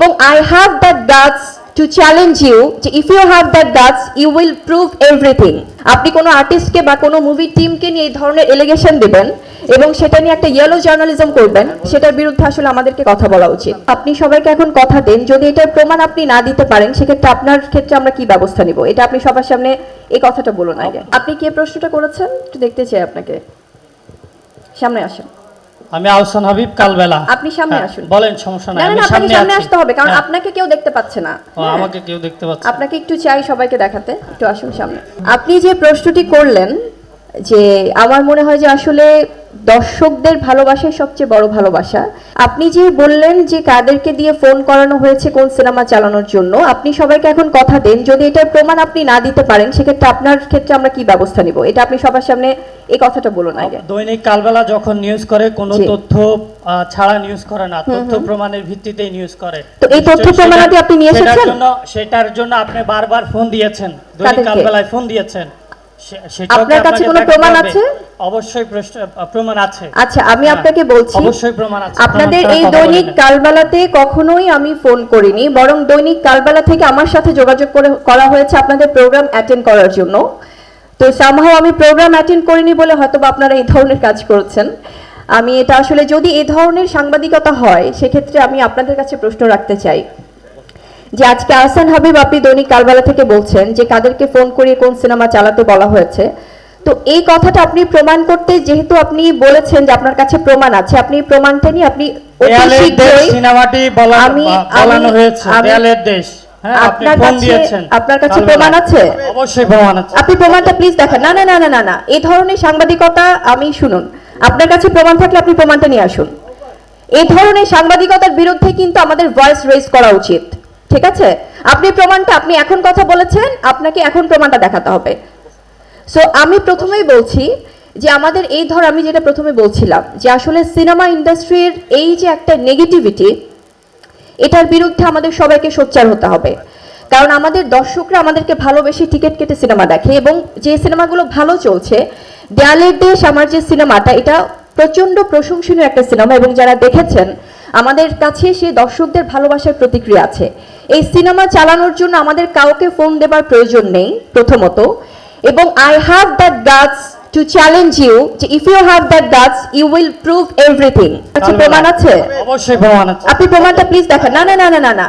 এবং I have that guts to challenge you যে if you have that guts you will prove everything. আপনি কোনো আর্টিস্টকে বা কোনো মুভি টিমকে নিয়ে এই ধরনের এলিগেশন দিবেন এবং সেটা নিয়ে একটা ইয়েলো জার্নালিজম করবেন, সেটার বিরুদ্ধে আসলে আমাদেরকে কথা বলা উচিত। আপনি সবাইকে এখন কথা দেন, যদি এটার প্রমাণ আপনি না দিতে পারেন সেক্ষেত্রে আপনার ক্ষেত্রে আমরা কি ব্যবস্থা নিব, এটা আপনি সবার সামনে এই কথাটা বলুন আগে। আপনি কে প্রশ্নটা করেছেন একটু দেখতে চাই আপনাকে, সামনে আসেন। আমি আহসান হাবিব কালবেলা। আপনি সামনে আসুন। বলেন, সমস্যা নাই, আমি সামনে সামনে আসতে হবে কারণ আপনাকে কেউ দেখতে পাচ্ছে না। আমাকে কেউ দেখতে পাচ্ছে, আপনাকে একটু চাই সবাইকে দেখাতে, একটু আসুন সামনে। আপনি যে প্রশ্নটি করলেন যে আমার মনে হয় যে আসলে দর্শকদের ভালোবাসাই সবচেয়ে বড় ভালোবাসা। আপনি যে বললেন যে কাদেরকে দিয়ে ফোন করানো হয়েছে কোন সিনেমা চালানোর জন্য, আপনি সবাইকে এখন কথা দেন, যদি এটার প্রমাণ আপনি না দিতে পারেন সেক্ষেত্রে আপনার ক্ষেত্রে আমরা কি ব্যবস্থা নিব, এটা আপনি সবার সামনে এই কথাটা বলুন আগে। দৈনিক কালবেলা যখন নিউজ করে কোনো তথ্য ছাড়া নিউজ করে না, তথ্য প্রমাণের ভিত্তিতেই নিউজ করে। তো এই তথ্য প্রমাণাদি আপনি নিয়ে এসেছেন? সেটার জন্য আপনি বারবার ফোন দিয়েছেন, দৈনিক কালবেলায় ফোন দিয়েছেন। আপনার কাছে কোনো প্রমাণ আছে? অবশ্যই প্রমাণ আছে। আচ্ছা, আমি আপনাকে বলছি অবশ্যই প্রমাণ আছে। আপনাদের এই দৈনিক কালবেলাতে কখনোই আমি ফোন করিনি, বরং দৈনিক কালবেলা থেকে আমার সাথে যোগাযোগ করা হয়েছে আপনাদের প্রোগ্রাম অ্যাটেন্ড করার জন্য। তো সামহাও আমি প্রোগ্রাম অ্যাটেন্ড করিনি বলে হয়তো আপনারা এই ধরনের কাজ করছেন। আমি এটা আসলে যদি এই ধরনের সাংবাদিকতা হয় সেক্ষেত্রে আমি আপনাদের কাছে প্রশ্ন রাখতে চাই যে আজকে আহসান হাবিব আপনি দৈনিক কালবেলা থেকে বলছেন যে কাদেরকে ফোন করিয়ে কোন সিনেমা চালাতে বলা হয়েছে। তো এই কথাটা আপনি প্রমাণ করতে, যেহেতু আপনি বলেছেন যে আপনার কাছে প্রমাণ আছে, আপনি প্রমাণটা নিয়ে আপনি সিনেমাটি বলানো হয়েছে দেয়ালের দেশ। আপনার কাছে প্রমাণ আছে? অবশ্যই প্রমাণ আছে। আপনি প্রমাণটা প্লিজ দেখান। না না না না না, এই ধরনের সাংবাদিকতা আমি শুনুন, আপনার কাছে প্রমাণ থাকলে আপনি প্রমাণটা নিয়ে আসুন। এই ধরনের সাংবাদিকতার বিরুদ্ধে কিন্তু আমাদের ভয়েস রেজ করা উচিত, ঠিক আছে? আপনি প্রমাণটা, আপনি এখন কথা বলেছেন, আপনাকে এখন প্রমাণটা দেখাতে হবে। সো আমি প্রথমেই বলছি যে আমাদের এই আমি যেটা প্রথমে বলছিলাম যে আসলে সিনেমা ইন্ডাস্ট্রির এই যে একটা নেগেটিভিটি, এটার বিরুদ্ধে আমাদের সবাইকে সোচ্চার হতে হবে। কারণ আমাদের দর্শকরা আমাদেরকে ভালোবেসে টিকিট কেটে সিনেমা দেখে এবং যে সিনেমাগুলো ভালো চলছে, দেয়ালের দেশ আমার যে সিনেমাটা, এটা প্রচন্ড প্রশংসনীয় একটা সিনেমা এবং যারা দেখেছেন আমাদের কাছে সে দর্শকদের ভালোবাসার প্রতিক্রিয়া আছে। এই সিনেমা চালানোর জন্য আমাদের কাউকে ফোন দেবার প্রয়োজন নেই প্রথমত, এবং I have that guts to challenge you যে if you have that guts you will prove everything. আচ্ছা, প্রমাণ আছে? অবশ্যই প্রমাণ আছে। আপনি প্রমাণটা প্লিজ দেখান। না না না না না।